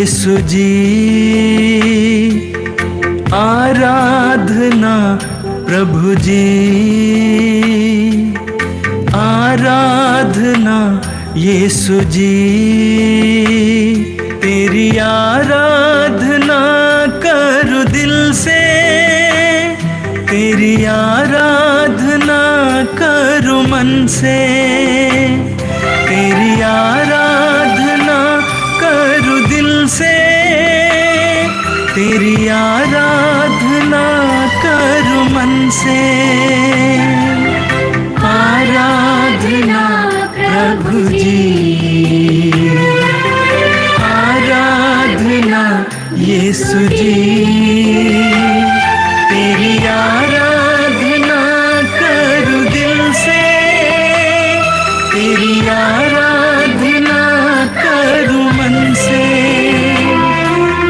यीशु जी, आराधना प्रभु जी, आराधना यीशु जी, तेरी आराधना करूं दिल से, तेरी आराधना करूं मन से, तेरी आराधना करूं दिल से, तेरी आराधना करूं मन से। आराधना प्रभु जी, आराधना यीशु जी, तेरी आराधना करूं दिल से, तेरी आराधना करूं मन से,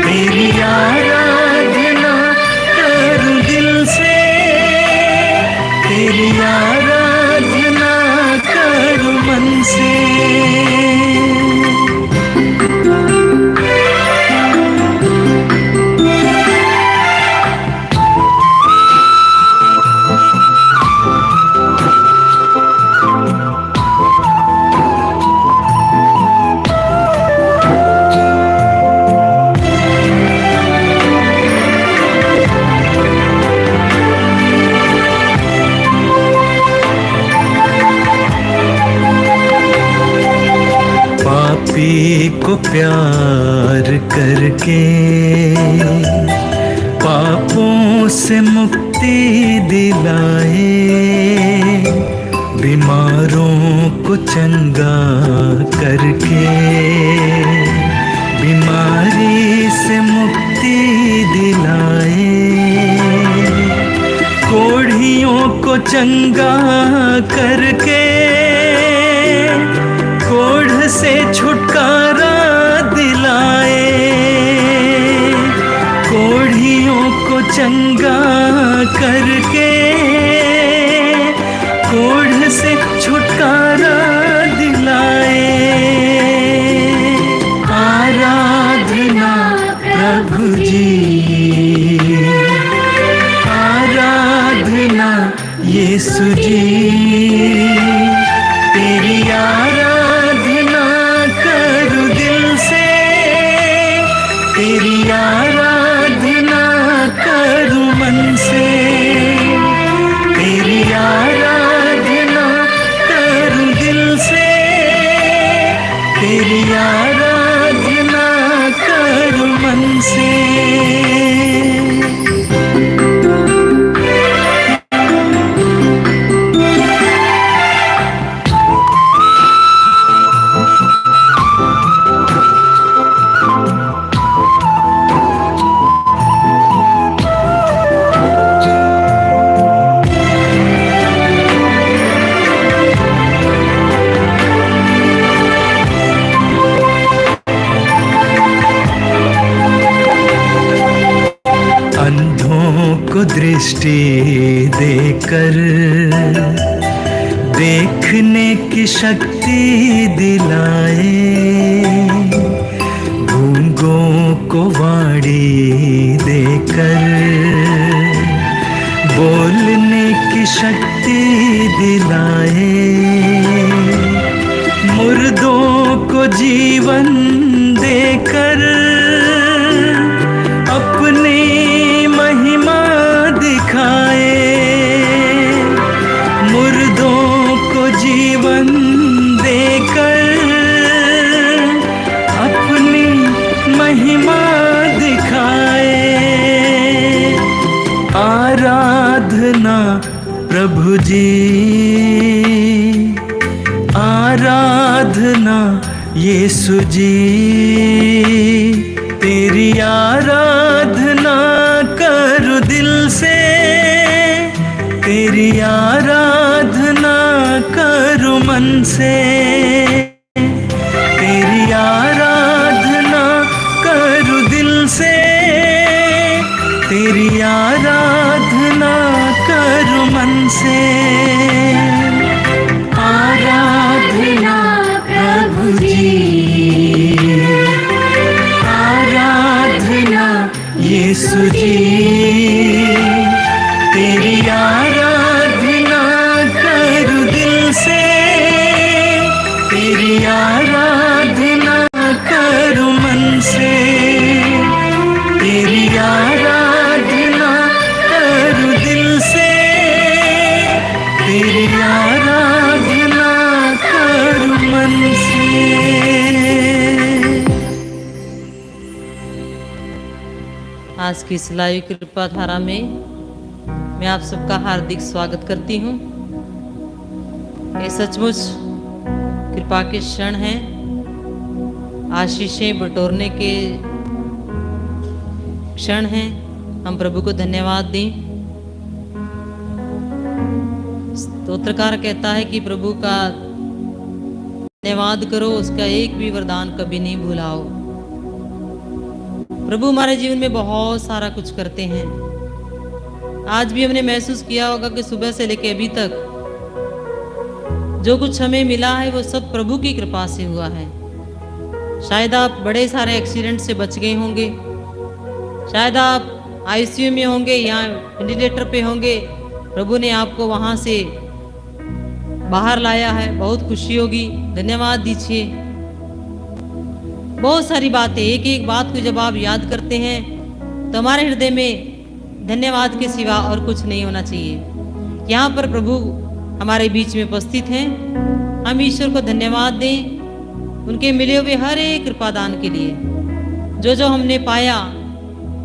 तेरी आराधना करूं दिल से, तेरी आराधना करूं मन से। पापी को प्यार करके पापों से मुक्ति दिलाए, बीमारों को चंगा करके बीमारी से मुक्ति दिलाए, कोढ़ियों को चंगा करके कोढ़ से छुटकारा दिलाए, कोढ़ियों को चंगा करके कोढ़ से छुटकारा दिलाए। आराधना प्रभु जी, आराधना यीशु जी, तेरी आराधना करूं दिल से, तेरी आराधना करूं मन से, तेरी आराधना करूं दिल से, तेरी आराधना करूं मन से। दृष्टि देकर देखने की शक्ति दिलाए, गूंगों को वाणी देकर बोलने की शक्ति दिलाए, मुर्दों को जीवन देकर अपनी महिमा दिखाए, मुर्दों को जीवन देकर अपनी महिमा दिखाए। आराधना प्रभु जी, आराधना यीशु जी, तेरी आराधना करूं दिल से, तेरी आराधना करूं मन से, तेरी आराधना करूं दिल से, तेरी आराधना करूं मन से। आराधना प्रभु जी, यीशु जी तेरी आराधना करूं दिल से, तेरी आराधना करूं मन से, तेरी आराधना करूं दिल से, तेरी आराधना करूं मन से। आज की इस लाइव कृपा धारा में मैं आप सबका हार्दिक स्वागत करती हूँ। ये सचमुच कृपा के क्षण हैं, आशीषें बटोरने के क्षण हैं। हम प्रभु को धन्यवाद दें। स्तोत्रकार कहता है कि प्रभु का धन्यवाद करो, उसका एक भी वरदान कभी नहीं भुलाओ। प्रभु हमारे जीवन में बहुत सारा कुछ करते हैं। आज भी हमने महसूस किया होगा कि सुबह से लेकर अभी तक जो कुछ हमें मिला है वो सब प्रभु की कृपा से हुआ है। शायद आप बड़े सारे एक्सीडेंट से बच गए होंगे, शायद आप आईसीयू में होंगे या वेंटिलेटर पे होंगे, प्रभु ने आपको वहां से बाहर लाया है, बहुत खुशी होगी, धन्यवाद दीजिए। बहुत सारी बातें, एक एक बात को जब आप याद करते हैं तो हमारे हृदय में धन्यवाद के सिवा और कुछ नहीं होना चाहिए। यहाँ पर प्रभु हमारे बीच में उपस्थित हैं, हम ईश्वर को धन्यवाद दें उनके मिले हुए हर एक कृपादान के लिए। जो जो हमने पाया,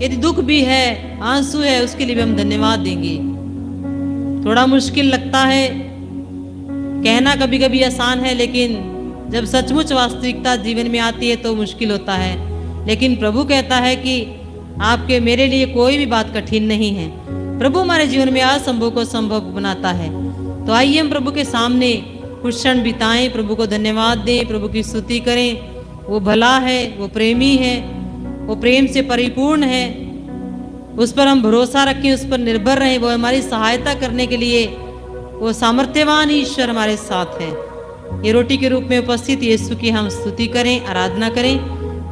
यदि दुख भी है, आंसू है, उसके लिए भी हम धन्यवाद देंगे। थोड़ा मुश्किल लगता है, कहना कभी कभी आसान है, लेकिन जब सचमुच वास्तविकता जीवन में आती है तो मुश्किल होता है। लेकिन प्रभु कहता है कि आपके मेरे लिए कोई भी बात कठिन नहीं है। प्रभु हमारे जीवन में असंभव को संभव बनाता है। तो आइए हम प्रभु के सामने कुछ क्षण बिताएं, प्रभु को धन्यवाद दें, प्रभु की स्तुति करें। वो भला है, वो प्रेमी है, वो प्रेम से परिपूर्ण है। उस पर हम भरोसा रखें, उस पर निर्भर रहें। वो हमारी सहायता करने के लिए वो सामर्थ्यवान ईश्वर हमारे साथ है। ये रोटी के रूप में उपस्थित यीशु की हम स्तुति करें, आराधना करें।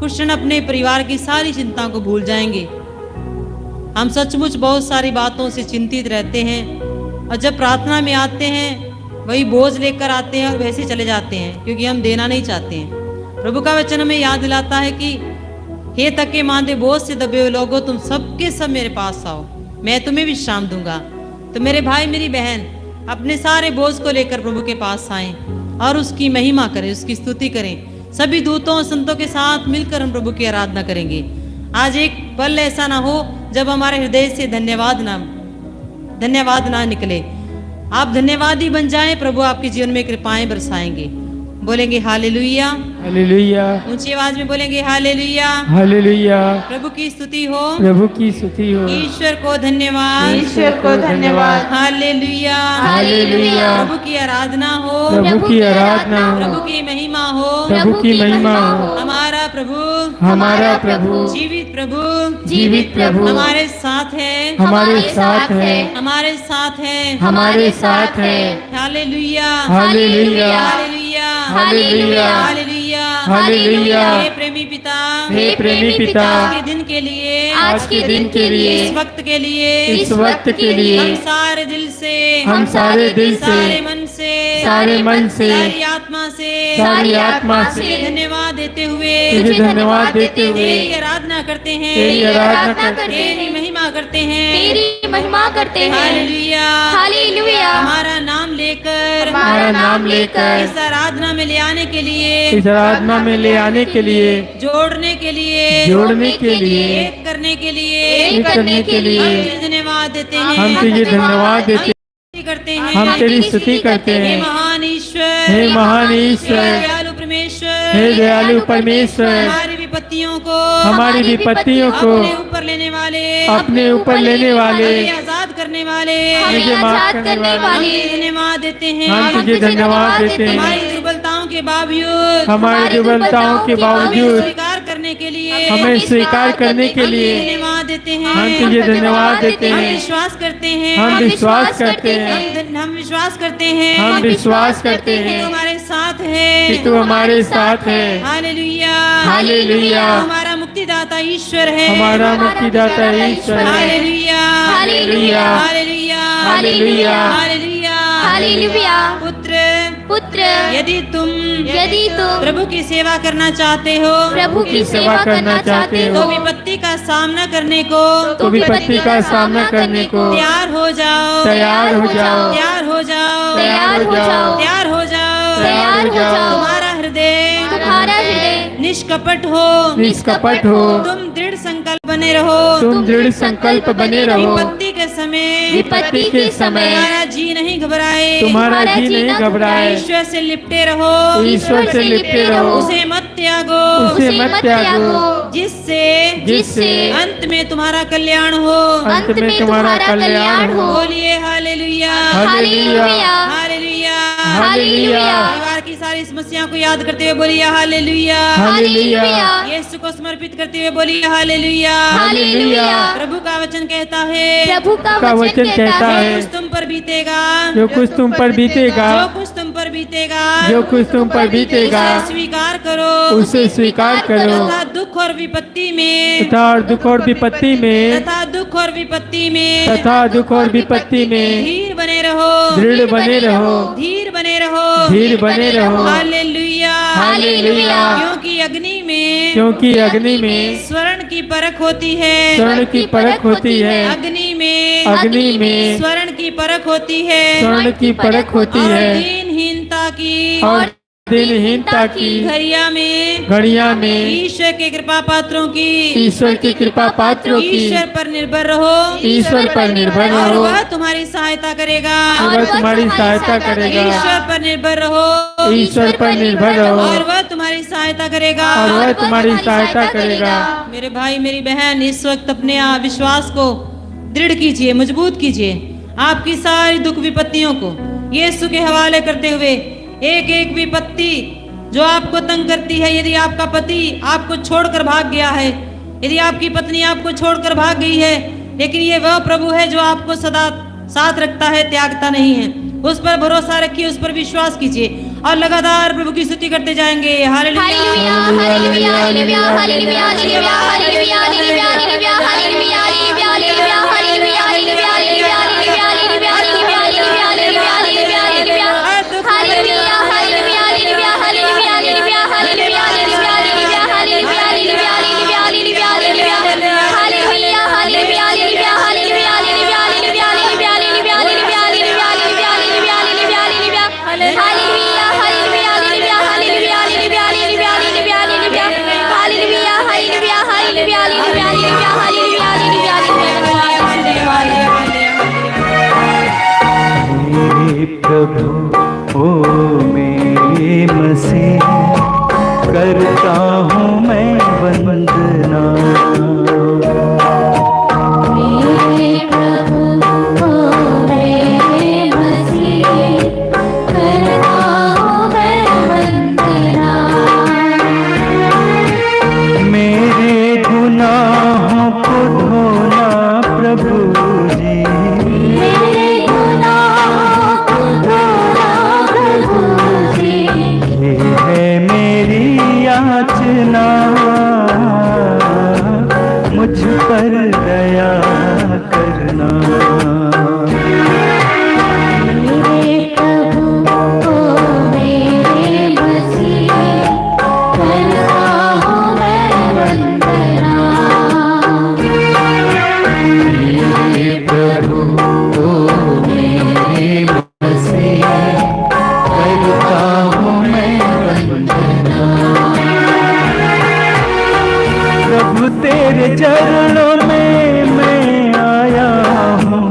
कुछ क्षण अपने परिवार की सारी चिंता को भूल जाएंगे। हम सचमुच बहुत सारी बातों से चिंतित रहते हैं और जब प्रार्थना में आते हैं वही बोझ लेकर आते हैं और वैसे चले जाते हैं, क्योंकि हम देना नहीं चाहते हैं। प्रभु का वचन हमें याद दिलाता है कि हे थके मांदे बोझ से दबे हुए लोगों, तुम सबके सब मेरे पास आओ, मैं तुम्हें विश्राम दूंगा। तो मेरे भाई मेरी बहन अपने सारे बोझ को लेकर प्रभु के पास आएं और उसकी महिमा करें, उसकी स्तुति करें। सभी दूतों और संतों के साथ मिलकर हम प्रभु की आराधना करेंगे। आज एक पल ऐसा ना हो जब हमारे हृदय से धन्यवाद ना निकले। आप धन्यवादी बन जाएं, प्रभु आपके जीवन में कृपाएं बरसाएंगे। बोलेंगे हालेलुया, हालेलुया, ऊंची आवाज में बोलेंगे हालेलुया, हालेलुया। प्रभु की स्तुति हो, प्रभु की स्तुति हो, ईश्वर को धन्यवाद, ईश्वर को धन्यवाद, हालेलुया, हालेलुया। प्रभु की आराधना हो, प्रभु की आराधना हो, प्रभु की महिमा हो, प्रभु की महिमा हो। हमारा प्रभु, हमारा प्रभु, जीवित प्रभु, जीवित प्रभु हमारे साथ है, हमारे साथ है, हमारे साथ है, हमारे साथ है। Hallelujah, hallelujah, hallelujah, hallelujah, hallelujah, hallelujah. हे प्रेमी पिता, हे प्रेमी पिता, आज के दिन के लिए, आज के दिन के लिए, इस वक्त के लिए, इस वक्त के लिए हम सारे दिल से, हम सारे दिल से, सारे मन से, सारे मन से, सारी आत्मा से, सारी आत्मा से तुझे धन्यवाद देते हुए, तुझे धन्यवाद देते हुए तेरी आराधना करते हैं, तेरी आराधना करते हैं, तेरी महिमा करते हैं, तेरी महिमा करते हैं। Hallelujah, hallelujah. हमारा नाम लेकर, हमारा नाम लेकर इस आराधना में ले आने के लिए, इस आराधना में ले आने के लिए, जोड़ने के लिए, जोड़ने के लिए, एक करने के लिए, एक करने के हम लिए तुझे धन्यवाद देते हैं, हम तुझे धन्यवाद देते करते हैं, हम तेरी स्तुति करते हे हैं। महान ईश्वर, हे महान हे ईश्वर, दयालु परमेश्वर, हे दयालु परमेश्वर, हमारी विपत्तियों को, हमारी विपत्तियों को अपने ऊपर लेने वाले, अपने ऊपर लेने वाले, हमें आजाद करने वाले, मुझे माफ करने हम वाले, तुझे धन्यवाद देते हैं, हम तुझे धन्यवाद देते हमारी हैं। दुर्बलताओं के बावजूद, हमारी दुर्बलताओं के हमें बावजूद स्वीकार करने के लिए, हमें स्वीकार करने के हम तुझे लिए धन्यवाद देते हैं, हम तुझे धन्यवाद देते हम हैं। विश्वास करते हैं, हम विश्वास करते हैं, हम विश्वास करते हैं, हम विश्वास करते कि तू हैं हमारे साथ है, कि तू हमारे साथ है। Hallelujah, hallelujah. तू हमारा मुक्तिदाता ईश्वर है। हमारा मुक्तिदाता ईश्वर है। Hallelujah hallelujah hallelujah hallelujah hallelujah hallelujah. पुत्र यदि तुम तुम प्रभु की सेवा करना चाहते हो, प्रभु की सेवा करना चाहते तो हो, विपत्ति का सामना करने को तो विपत्ति का सामना करने को तैयार हो जाओ तैयार हो जाओ तैयार हो जाओ तैयार हो जाओ तैयार हो जाओ तैयार हो जाओ। तुम्हारा हृदय निष्कपट हो निष्कपट हो। तुम दृढ़ संकल्प बने रहो। तुम दृढ़ संकल्प बने रहो। विपत्ति के समय विपत्ति के समय तुम्हारा जी नहीं घबराए। तुम्हारा जी नहीं घबराए। ईश्वर से लिपटे रहो। ईश्वर से लिपटे रहो। उसे मत त्यागो। उसे मत त्यागो। जिससे अंत में तुम्हारा कल्याण हो। अंत में तुम्हारा कल्याण हो। बोलिए हालेलुया हालेलुया हालेलुया हालेलुया। परिवार की सारी समस्याओं को याद करते हुए बोलिए हालेलुया हालेलुया यीशु को समर्पित करते हुए बोलिए हालेलुया हालेलुया। प्रभु का वचन कहता है प्रभु का वचन कहता है कुछ तुम पर बीतेगा जो कुछ तुम पर बीतेगा जो कुछ तुम पर बीतेगा जो कुछ तुम पर बीतेगा उसे स्वीकार करो उसे स्वीकार करो तथा दुख और विपत्ति में तथा दुख और विपत्ति में तथा दुख और विपत्ति में तथा दुख और विपत्ति में धीर बने रहो दृढ़ बने रहो धीर बने रहो धीर बने रहो। Hallelujah hallelujah. क्योंकि अग्नि में स्वर्ण की परख होती है। स्वर्ण की परख होती है। अग्नि में स्वर्ण की परख होती है। स्वर्ण की परख होती और है। दीनहीनता की और दिनहीनता की घड़िया में ईश्वर के कृपा पात्रों की ईश्वर की कृपा पात्रों की ईश्वर पर निर्भर रहो। ईश्वर पर निर्भर और रहो। वह तुम्हारी सहायता करेगा। वह तुम्हारी सहायता करेगा। ईश्वर पर निर्भर रहो। ईश्वर पर निर्भर रहो। और वह तुम्हारी सहायता करेगा। और वह तुम्हारी सहायता करेगा। मेरे भाई मेरी बहन इस वक्त अपने विश्वास को दृढ़ कीजिए, मजबूत कीजिए। आपकी सारी दुख विपत्तियों को यीशु के हवाले करते हुए एक एक विपत्ति जो आपको तंग करती है, यदि आपका पति आपको छोड़कर भाग गया है, यदि आपकी पत्नी आपको छोड़कर भाग गई है, लेकिन ये वह प्रभु है जो आपको सदा साथ रखता है, त्यागता नहीं है। उस पर भरोसा रखिए, उस पर विश्वास कीजिए और लगातार प्रभु की स्तुति करते जाएंगे। Hallelujah hallelujah hallelujah hallelujah hallelujah hallelujah hallelujah hallelujah hallelujah hallelujah hallelujah hallelujah प्रभु ओ मेरे मसीह करता हूँ मैं वंदना। मेरे प्रभु ओ मेरे मसीह करता हूँ मैं वंदना। मेरे गुनाहों को धोना प्रभु जी। मेरे गुनाहों को धोना प्रभु जी। ये है मेरी याचना, मुझ पर दया करना। मेरे प्रभु ओ मेरे मसीह करता हूँ मैं वंदना। मेरे प्रभु ओ मेरे मसीह करता हूँ मैं वंदना। प्रभु तेरे चरणों में मैं आया हूँ,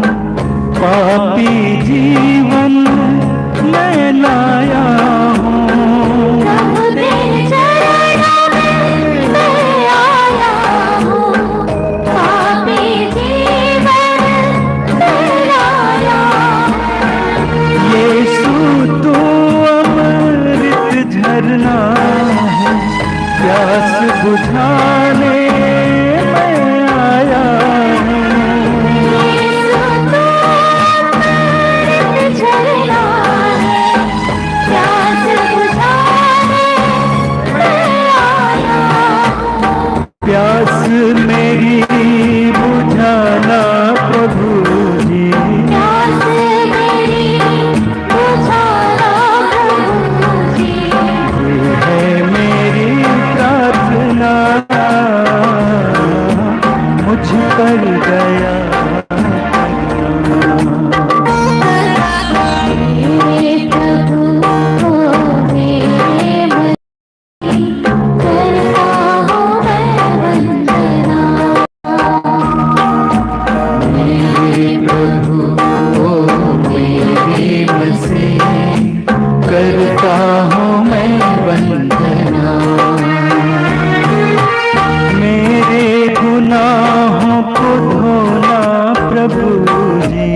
पर दया मेरे प्रभु ओ मेरे मसीह करता हूँ मैं वंदना मेरे प्रभु ओ मेरे मसीह करता हूँ मैं वंदना मेरे गुनाहों को धोना प्रभु जी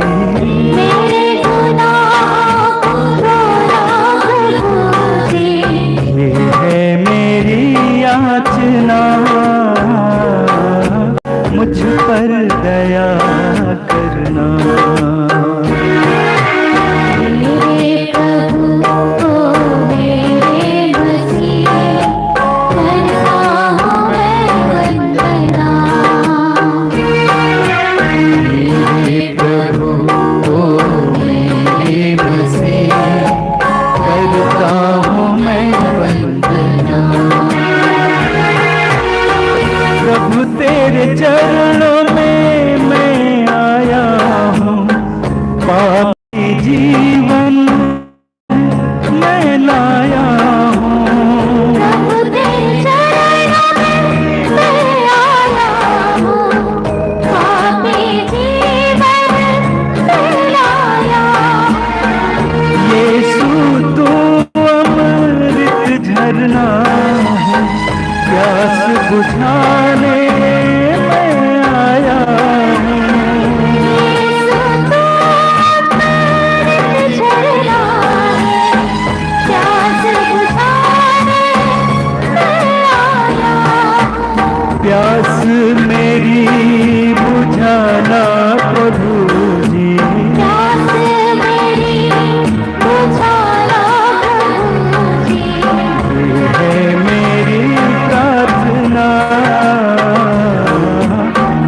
मेरे गुनाहों को धोना प्रभु जी ये है मेरी याचना मुझ पर दया करना मेरे प्रभु ओ मेरे मसीह करता हूँ मैं वंदना मेरे प्रभु ओ मेरे मसीह करता हूँ मैं वंदना प्रभु तेरे चरणों में मैं आया हूँ पापी जीवन मैं लाया हूँ प्रभु तेरे चरणों में मैं आया हूँ पापी जीवन मैं लाया यीशु तू अमृत झरना है प्यास बुझाने मैं आया हूँ यीशु तू अमृत झरना है प्यास बुझाने मैं आया प्यास मेरी बुझाना प्रभु जी प्यास मेरी बुझाना प्रभु जी ये है मेरी प्रार्थना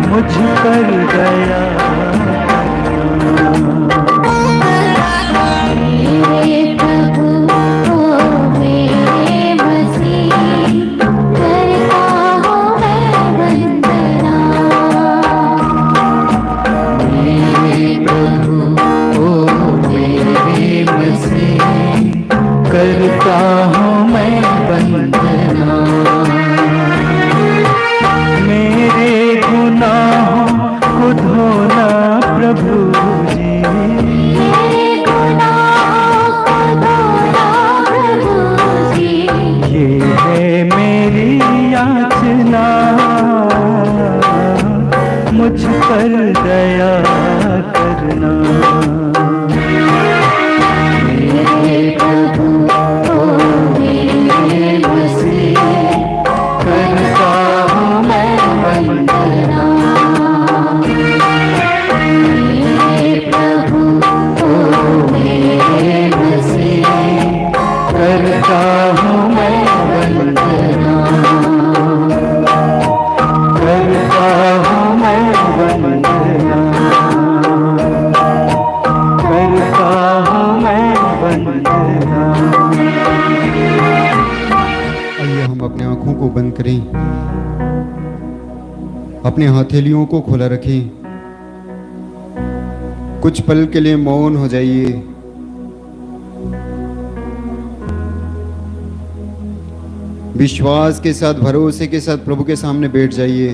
मुझ पर दया मेरे प्रभु ओ मेरे मसीह करता हूँ मैं वंदना मेरे प्रभु ओ मेरे मसीह करता हूँ मैं वंदना मेरे गुनाहों को धोना प्रभु जी मेरे गुनाहों को धोना प्रभु जी ये है मेरी याचना मुझ पर दया करना मेरे प्रभु ओ मेरे मसीह करता हूँ मैं वंदना मेरे प्रभु ओ मेरे मसीह करता हूँ मैं वंदना करता हूँ मैं वंदना करता हूँ मैं वंदना आइए हम अपने आंखों को बंद करें, अपने हथेलियों को खोला रखें, कुछ पल के लिए मौन हो जाइए। विश्वास के साथ, भरोसे के साथ प्रभु के सामने बैठ जाइए।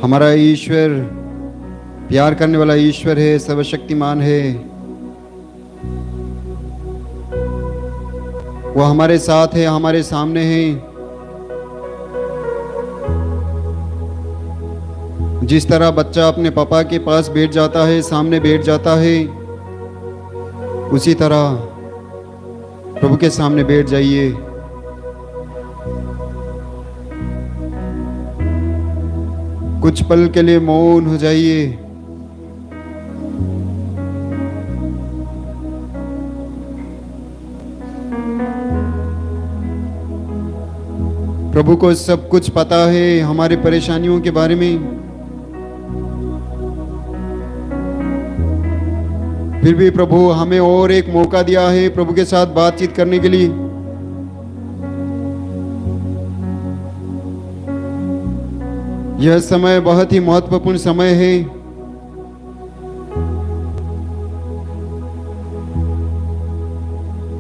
हमारा ईश्वर प्यार करने वाला ईश्वर है, सर्वशक्तिमान है। वो हमारे साथ है, हमारे सामने है। जिस तरह बच्चा अपने पापा के पास बैठ जाता है, सामने बैठ जाता है, उसी तरह प्रभु के सामने बैठ जाइए। कुछ पल के लिए मौन हो जाइए। प्रभु को सब कुछ पता है हमारे परेशानियों के बारे में, फिर भी प्रभु हमें और एक मौका दिया है प्रभु के साथ बातचीत करने के लिए। यह समय बहुत ही महत्वपूर्ण समय है।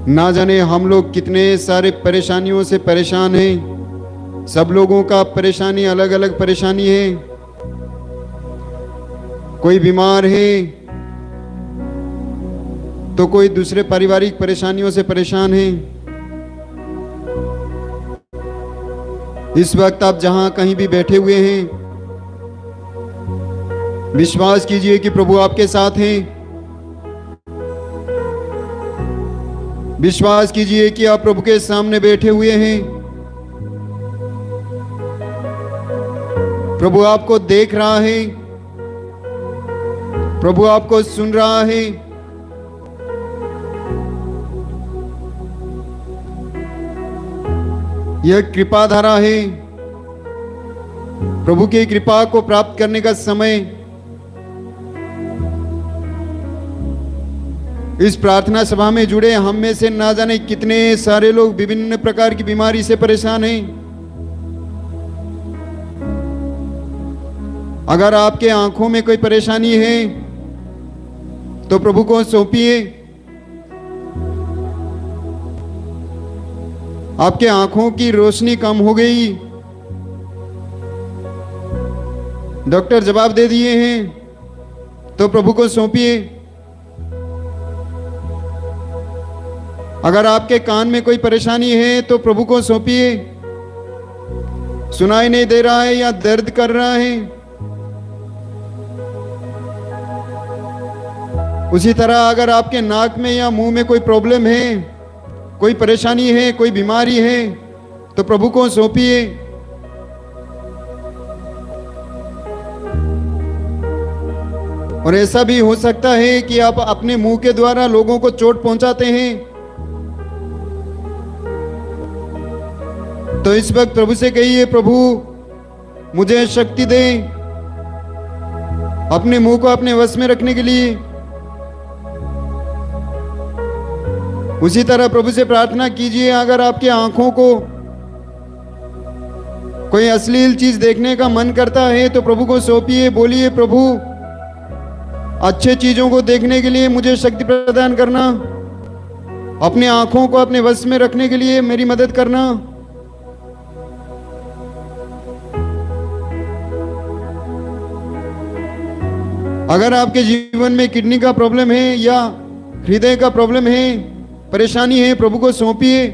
ना जाने हम लोग कितने सारे परेशानियों से परेशान हैं। सब लोगों का परेशानी अलग अलग परेशानी है। कोई बीमार है तो कोई दूसरे पारिवारिक परेशानियों से परेशान है। इस वक्त आप जहां कहीं भी बैठे हुए हैं, विश्वास कीजिए कि प्रभु आपके साथ हैं। विश्वास कीजिए कि आप प्रभु के सामने बैठे हुए हैं। प्रभु आपको देख रहा है, प्रभु आपको सुन रहा है। यह कृपा धारा है। प्रभु की कृपा को प्राप्त करने का समय। इस प्रार्थना सभा में जुड़े हम में से ना जाने कितने सारे लोग विभिन्न प्रकार की बीमारी से परेशान हैं। अगर आपके आंखों में कोई परेशानी है तो प्रभु को सौंपिए। आपके आंखों की रोशनी कम हो गई, डॉक्टर जवाब दे दिए हैं, तो प्रभु को सौंपिए। अगर आपके कान में कोई परेशानी है तो प्रभु को सौंपिए। सुनाई नहीं दे रहा है या दर्द कर रहा है, उसी तरह अगर आपके नाक में या मुंह में कोई प्रॉब्लम है, कोई परेशानी है, कोई बीमारी है, तो प्रभु को सौंपिए। और ऐसा भी हो सकता है कि आप अपने मुंह के द्वारा लोगों को चोट पहुंचाते हैं, तो इस वक्त प्रभु से कहिए, प्रभु मुझे शक्ति दे अपने मुंह को अपने वश में रखने के लिए। उसी तरह प्रभु से प्रार्थना कीजिए, अगर आपकी आंखों को कोई अश्लील चीज देखने का मन करता है तो प्रभु को सौंपिए। बोलिए, प्रभु अच्छे चीजों को देखने के लिए मुझे शक्ति प्रदान करना, अपने आंखों को अपने वश में रखने के लिए मेरी मदद करना। अगर आपके जीवन में किडनी का प्रॉब्लम है या हृदय का प्रॉब्लम है, परेशानी है, प्रभु को सौंपिए।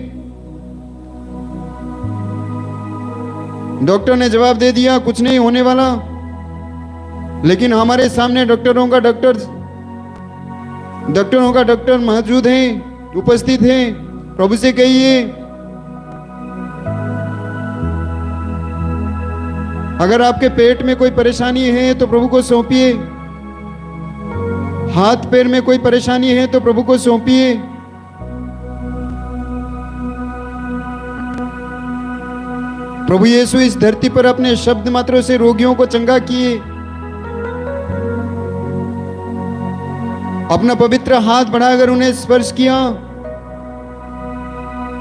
डॉक्टर ने जवाब दे दिया कुछ नहीं होने वाला, लेकिन हमारे सामने डॉक्टरों का डॉक्टर मौजूद हैं, उपस्थित हैं। प्रभु से कहिए, अगर आपके पेट में कोई परेशानी है तो प्रभु को सौंपिए। हाथ पैर में कोई परेशानी है तो प्रभु को सौंपिए। प्रभु यीशु इस धरती पर अपने शब्द मात्रों से रोगियों को चंगा किए। अपना पवित्र हाथ बढ़ाकर उन्हें स्पर्श किया,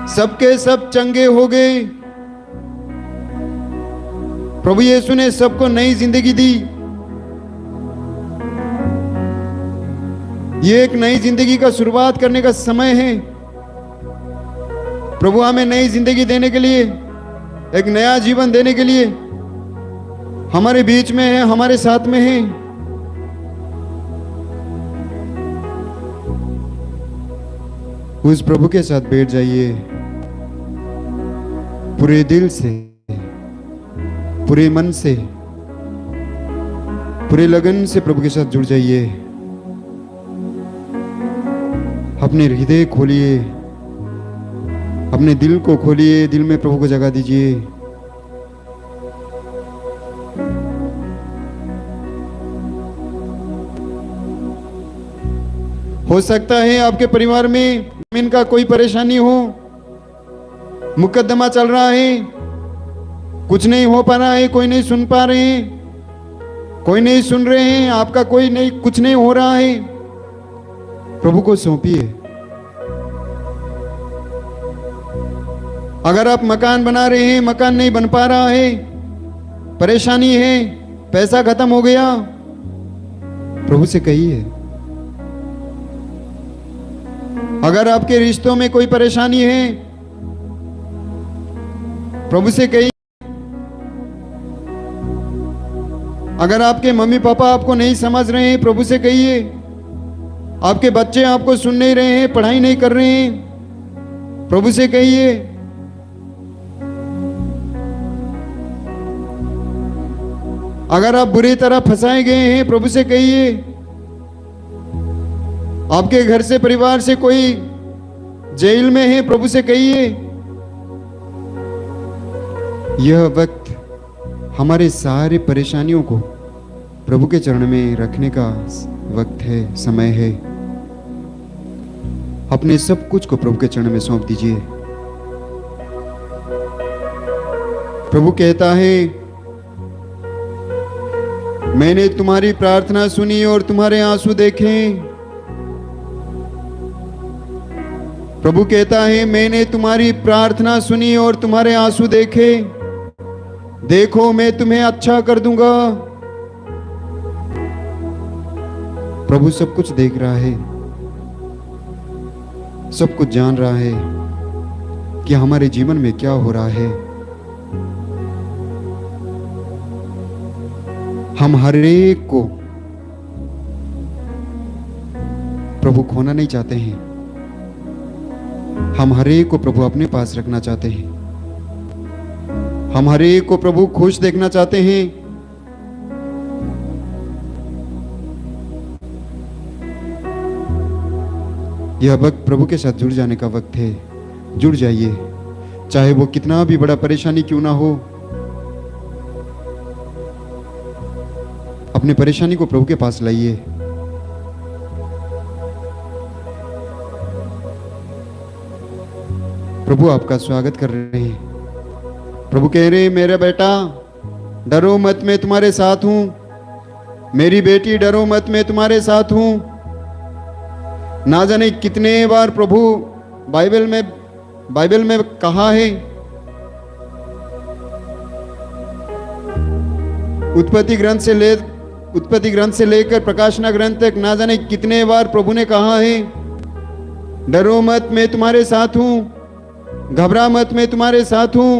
सबके सब चंगे हो गए। प्रभु यीशु ने सबको नई जिंदगी दी। ये एक नई जिंदगी का शुरुआत करने का समय है। प्रभु हमें नई जिंदगी देने के लिए, एक नया जीवन देने के लिए हमारे बीच में है, हमारे साथ में है। उस प्रभु के साथ बैठ जाइए, पूरे दिल से, पूरे मन से, पूरे लगन से प्रभु के साथ जुड़ जाइए। अपने हृदय खोलिए, अपने दिल को खोलिए, दिल में प्रभु को जगह दीजिए। हो सकता है आपके परिवार में जमीन का कोई परेशानी हो, मुकदमा चल रहा है, कुछ नहीं हो पा रहा है, कोई नहीं सुन पा रहे हैं, कोई नहीं सुन रहे हैं, आपका कोई नहीं, कुछ नहीं हो रहा है। प्रभु को सौंपिए। अगर आप मकान बना रहे हैं, मकान नहीं बन पा रहा है, परेशानी है, पैसा खत्म हो गया, प्रभु से कहिए। अगर आपके रिश्तों में कोई परेशानी है, प्रभु से कहिए। अगर आपके मम्मी पापा आपको नहीं समझ रहे हैं, प्रभु से कहिए। आपके बच्चे आपको सुन नहीं रहे हैं, पढ़ाई नहीं कर रहे हैं, प्रभु से कहिए। अगर आप बुरी तरह फंसाए गए हैं, प्रभु से कहिए। आपके घर से, परिवार से कोई जेल में है, प्रभु से कहिए। यह वक्त हमारे सारे परेशानियों को प्रभु के चरण में रखने का वक्त है, समय है। अपने सब कुछ को प्रभु के चरण में सौंप दीजिए। प्रभु कहता है, मैंने तुम्हारी प्रार्थना सुनी और तुम्हारे आंसू देखे। प्रभु कहता है, मैंने तुम्हारी प्रार्थना सुनी और तुम्हारे आंसू देखे। देखो, मैं तुम्हें अच्छा कर दूंगा। प्रभु सब कुछ देख रहा है, सब कुछ जान रहा है कि हमारे जीवन में क्या हो रहा है। हम हर एक को प्रभु खोना नहीं चाहते हैं। हम हर एक को प्रभु अपने पास रखना चाहते हैं। हम हर एक को प्रभु खुश देखना चाहते हैं। यह वक्त प्रभु के साथ जुड़ जाने का वक्त है। जुड़ जाइए, चाहे वो कितना भी बड़ा परेशानी क्यों ना हो। अपनी परेशानी को प्रभु के पास लाइए। प्रभु आपका स्वागत कर रहे हैं। प्रभु कह रहे हैं, मेरा बेटा डरो मत, मैं तुम्हारे साथ हूं। मेरी बेटी डरो मत, मैं तुम्हारे साथ हूं। ना जाने कितने बार प्रभु बाइबल में कहा है। उत्पत्ति ग्रंथ से लेकर प्रकाशना ग्रंथ तक ना जाने कितने बार प्रभु ने कहा है, डरो मत, मैं तुम्हारे साथ हूं। घबरा मत, मैं तुम्हारे साथ हूं।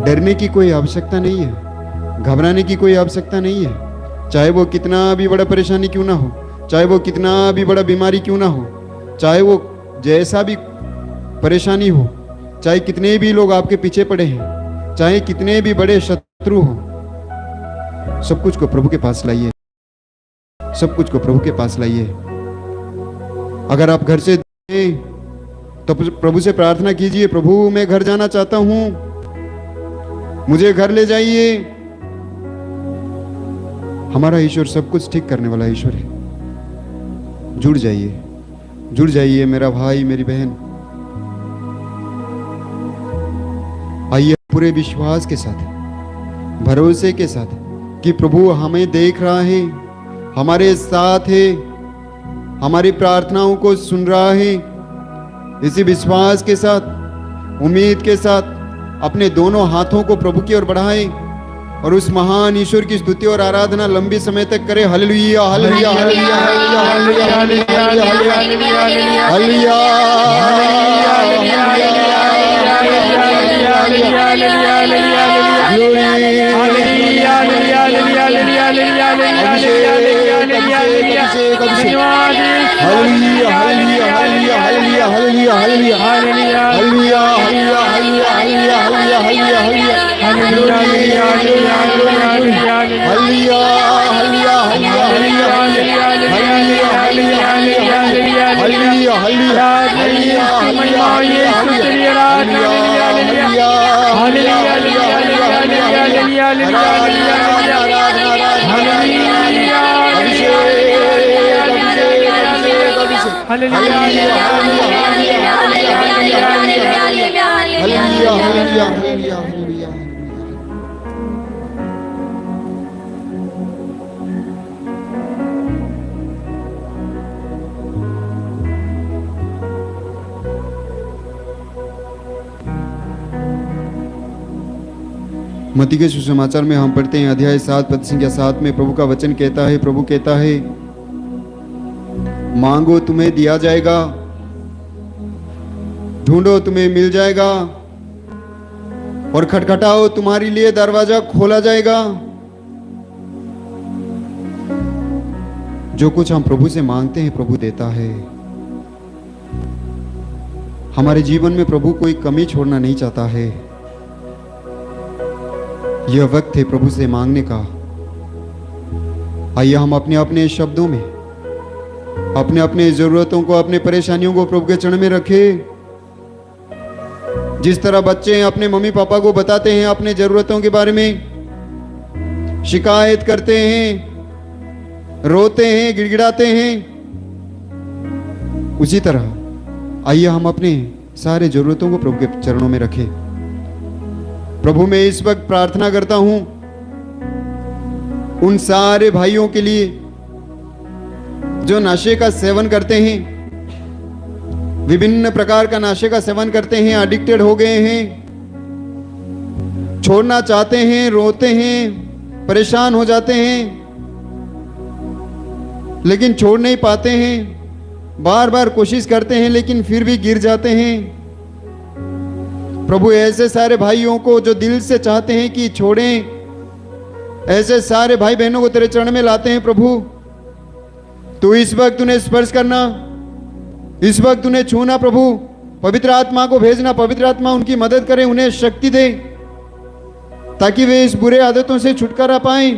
डरने की कोई आवश्यकता नहीं है, घबराने की कोई आवश्यकता नहीं है। चाहे वो कितना भी बड़ा परेशानी क्यों ना हो, चाहे वो कितना भी बड़ा बीमारी क्यों ना हो, चाहे वो जैसा भी परेशानी हो, चाहे कितने भी लोग आपके पीछे पड़े हैं, चाहे कितने भी बड़े शत्रु हो, सब कुछ को प्रभु के पास लाइए। सब कुछ को प्रभु के पास लाइए। अगर आप घर से तो प्रभु से प्रार्थना कीजिए, प्रभु मैं घर जाना चाहता हूं, मुझे घर ले जाइए। हमारा ईश्वर सब कुछ ठीक करने वाला ईश्वर है। जुड़ जाइए, जुड़ जाइए मेरा भाई, मेरी बहन। आइए पूरे विश्वास के साथ, भरोसे के साथ कि प्रभु हमें देख रहा है, हमारे साथ है, हमारी प्रार्थनाओं को सुन रहा है। इसी विश्वास के साथ, उम्मीद के साथ अपने दोनों हाथों को प्रभु की ओर बढ़ाएं और उस महान ईश्वर की स्तुति और आराधना लंबी समय तक करें। Hallelujah, hallelujah, hallelujah, hallelujah, hallelujah, मत्ती के सुसमाचार में हम पढ़ते हैं अध्याय 7 पद संख्या 7 में प्रभु का वचन कहता है, प्रभु कहता है, मांगो तुम्हें दिया जाएगा, ढूंढो तुम्हें मिल जाएगा, और खटखटाओ तुम्हारे लिए दरवाजा खोला जाएगा। जो कुछ हम प्रभु से मांगते हैं प्रभु देता है। हमारे जीवन में प्रभु कोई कमी छोड़ना नहीं चाहता है। यह वक्त है प्रभु से मांगने का। आइए हम अपने अपने शब्दों में अपने अपने जरूरतों को, अपने परेशानियों को प्रभु के चरण में रखें। जिस तरह बच्चे अपने मम्मी पापा को बताते हैं अपने जरूरतों के बारे में, शिकायत करते हैं, रोते हैं, गिड़गिड़ाते हैं, उसी तरह आइए हम अपने सारे जरूरतों को प्रभु के चरणों में रखें। प्रभु मैं इस वक्त प्रार्थना करता हूं उन सारे भाइयों के लिए जो नशे का सेवन करते हैं, विभिन्न प्रकार का नशे का सेवन करते हैं, एडिक्टेड हो गए हैं, छोड़ना चाहते हैं, रोते हैं, परेशान हो जाते हैं, लेकिन छोड़ नहीं पाते हैं, बार बार कोशिश करते हैं लेकिन फिर भी गिर जाते हैं। प्रभु ऐसे सारे भाइयों को जो दिल से चाहते हैं कि छोड़ें, ऐसे सारे भाई बहनों को तेरे चरण में लाते हैं। प्रभु तू इस वक्त उन्हें स्पर्श करना, इस वक्त उन्हें छूना। प्रभु पवित्र आत्मा को भेजना, पवित्र आत्मा उनकी मदद करे, उन्हें शक्ति दे ताकि वे इस बुरे आदतों से छुटकारा पाएं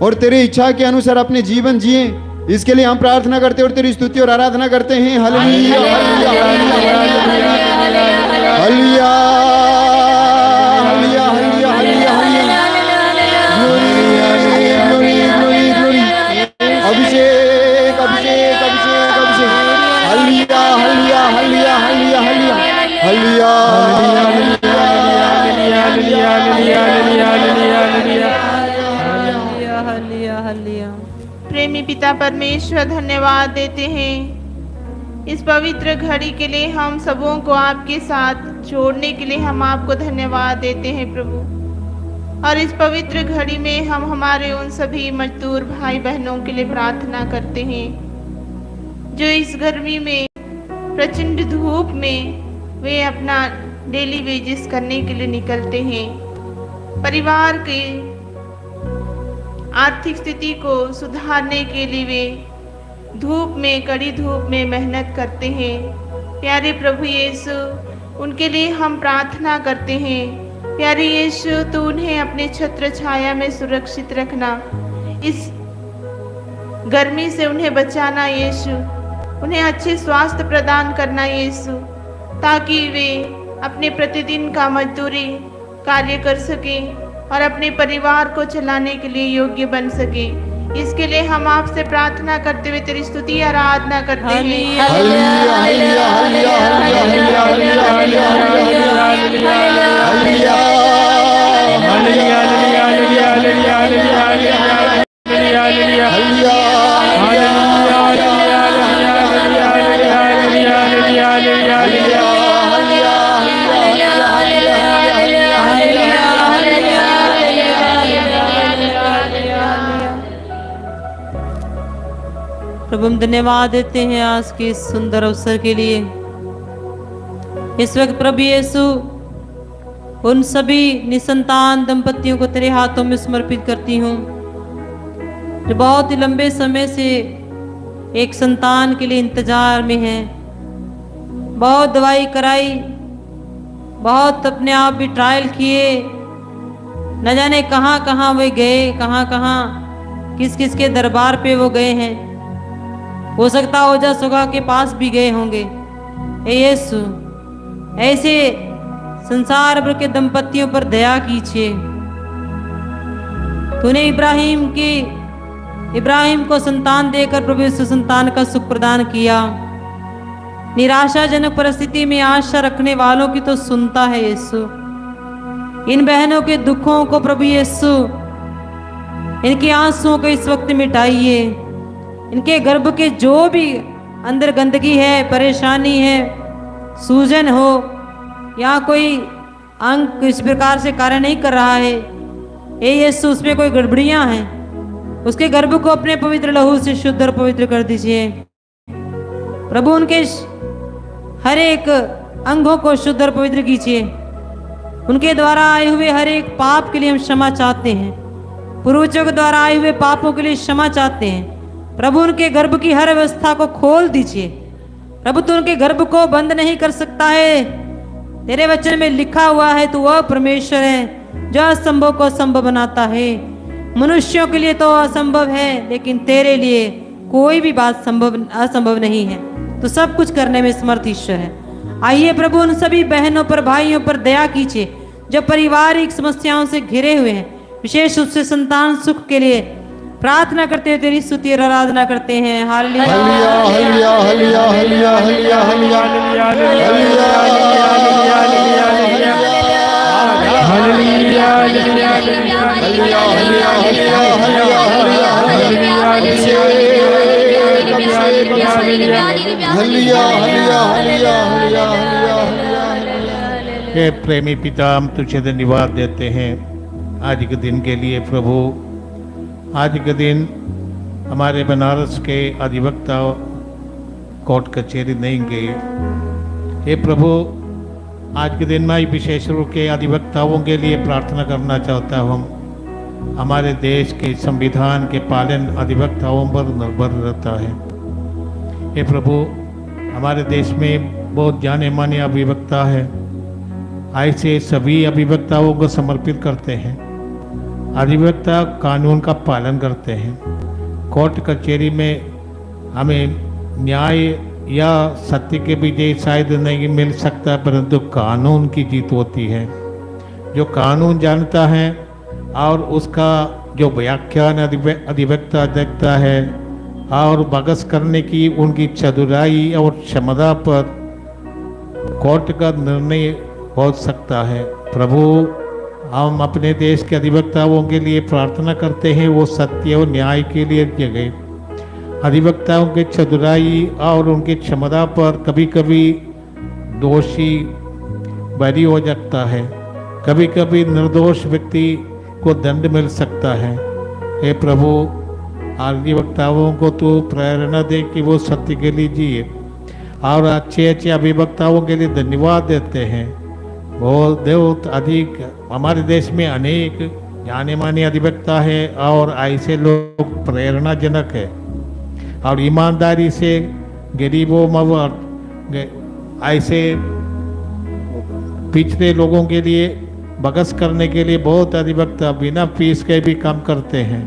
और तेरी इच्छा के अनुसार अपने जीवन जिए। इसके लिए हम प्रार्थना करते और तेरी स्तुति और आराधना करते हैं। Hallelujah, hallelujah, hallelujah, hallelujah, hallelujah, hallelujah, glory, glory, glory, अभिषेक, अभिषेक, अभिषेक, अभिषेक, hallelujah, hallelujah, hallelujah, hallelujah, hallelujah, hallelujah. प्रेमी पिता परमेश्वर धन्यवाद देते हैं इस पवित्र घड़ी के लिए। हम सबों को आपके साथ जोड़ने के लिए हम आपको धन्यवाद देते हैं प्रभु। और इस पवित्र घड़ी में हम हमारे उन सभी मजदूर भाई बहनों के लिए प्रार्थना करते हैं जो इस गर्मी में, प्रचंड धूप में वे अपना डेली वेजेस करने के लिए निकलते हैं। परिवार के आर्थिक स्थिति को सुधारने के लिए वे धूप में, कड़ी धूप में मेहनत करते हैं। प्यारे प्रभु यीशु, उनके लिए हम प्रार्थना करते हैं। प्यारे यीशु, तू उन्हें अपने छत्र छाया में सुरक्षित रखना, इस गर्मी से उन्हें बचाना यीशु, उन्हें अच्छे स्वास्थ्य प्रदान करना यीशु, ताकि वे अपने प्रतिदिन का मजदूरी कार्य कर सकें और अपने परिवार को चलाने के लिए योग्य बन सके। इसके लिए हम आपसे प्रार्थना करते हुए तेरी स्तुति आराधना करते हैं। Hallelujah, hallelujah, hallelujah, hallelujah, hallelujah, प्रभु हम धन्यवाद देते हैं आज के इस सुंदर अवसर के लिए। इस वक्त प्रभु यीशु उन सभी निसंतान दंपतियों को तेरे हाथों में समर्पित करती हूँ जो बहुत ही लंबे समय से एक संतान के लिए इंतजार में हैं। बहुत दवाई कराई, बहुत अपने आप भी ट्रायल किए, न जाने कहाँ कहाँ वे गए, कहाँ कहाँ किस किस के दरबार पे वो गए हैं। हो सकता ओझा सुगा के पास भी गए होंगे। हे यीशु, ऐसे संसार भर के दंपतियों पर दया कीजिए। तूने इब्राहिम को संतान देकर प्रभु यीशु संतान का सुख प्रदान किया। निराशाजनक परिस्थिति में आशा रखने वालों की तो सुनता है यीशु। इन बहनों के दुखों को प्रभु यीशु, इनके आंसुओं को इस वक्त मिटाइए। इनके गर्भ के जो भी अंदर गंदगी है, परेशानी है, सूजन हो या कोई अंग इस प्रकार से कार्य नहीं कर रहा है, हे यीशु उसमें कोई गड़बड़ियां हैं, उसके गर्भ को अपने पवित्र लहू से शुद्ध और पवित्र कर दीजिए प्रभु। उनके हर एक अंगों को शुद्ध और पवित्र कीजिए। उनके द्वारा आए हुए हर एक पाप के लिए हम क्षमा चाहते हैं, पूर्वजों के द्वारा आए हुए पापों के लिए क्षमा चाहते हैं प्रभु। उनके गर्भ की हर व्यवस्था को खोल दीजिए प्रभु। तू उनके गर्भ को बंद नहीं कर सकता है। तेरे वचन में लिखा हुआ है तू वह परमेश्वर है जो असंभव को संभव बनाता है। मनुष्यों के लिए तो असंभव है, लेकिन तेरे लिए कोई भी बात असंभव नहीं है। तो सब कुछ करने में समर्थ ईश्वर है। आइए प्रभु उन सभी बहनों पर भाइयों पर दया कीजिए जो पारिवारिक समस्याओं से घिरे हुए हैं, विशेष रूप से संतान सुख के लिए प्रार्थना करते हुए तेरी स्तुति और आराधना करते हैं। हालेलुया हलिया हलिया हलिया हलिया हलिया हे प्रेमी पिता, हम तुझे धन्यवाद देते हैं आज के दिन के लिए प्रभु। आज के दिन हमारे बनारस के अधिवक्ता कोर्ट कचहरी नहीं गए। हे प्रभु, आज के दिन मैं विशेष रूप के अधिवक्ताओं के लिए प्रार्थना करना चाहता हूँ। हमारे देश के संविधान के पालन अधिवक्ताओं पर निर्भर रहता है। हे प्रभु, हमारे देश में बहुत जाने माने अधिवक्ता है, ऐसे सभी अधिवक्ताओं को समर्पित करते हैं। अधिवक्ता कानून का पालन करते हैं। कोर्ट कचहरी में हमें न्याय या सत्य के विजय शायद नहीं मिल सकता, परंतु कानून की जीत होती है। जो कानून जानता है और उसका जो व्याख्यान अधिवक्ता देखता है और बहस करने की उनकी चतुराई और क्षमता पर कोर्ट का निर्णय हो सकता है। प्रभु, हम अपने देश के अधिवक्ताओं के लिए प्रार्थना करते हैं, वो सत्य और न्याय के लिए जगह। अधिवक्ताओं के चतुराई और उनकी क्षमता पर कभी कभी दोषी बरी हो जाता है, कभी कभी निर्दोष व्यक्ति को दंड मिल सकता है। हे प्रभु, अधिवक्ताओं को तो प्रेरणा दे कि वो सत्य के लिए जिए, और अच्छे अच्छे अधिवक्ताओं के लिए धन्यवाद देते हैं। बहुत अधिक हमारे देश में अनेक जाने माने अधिवक्ता है और ऐसे लोग प्रेरणाजनक है और ईमानदारी से गरीबों मवर ऐसे पिछड़े लोगों के लिए बहस करने के लिए बहुत अधिवक्ता बिना फीस के भी काम करते हैं।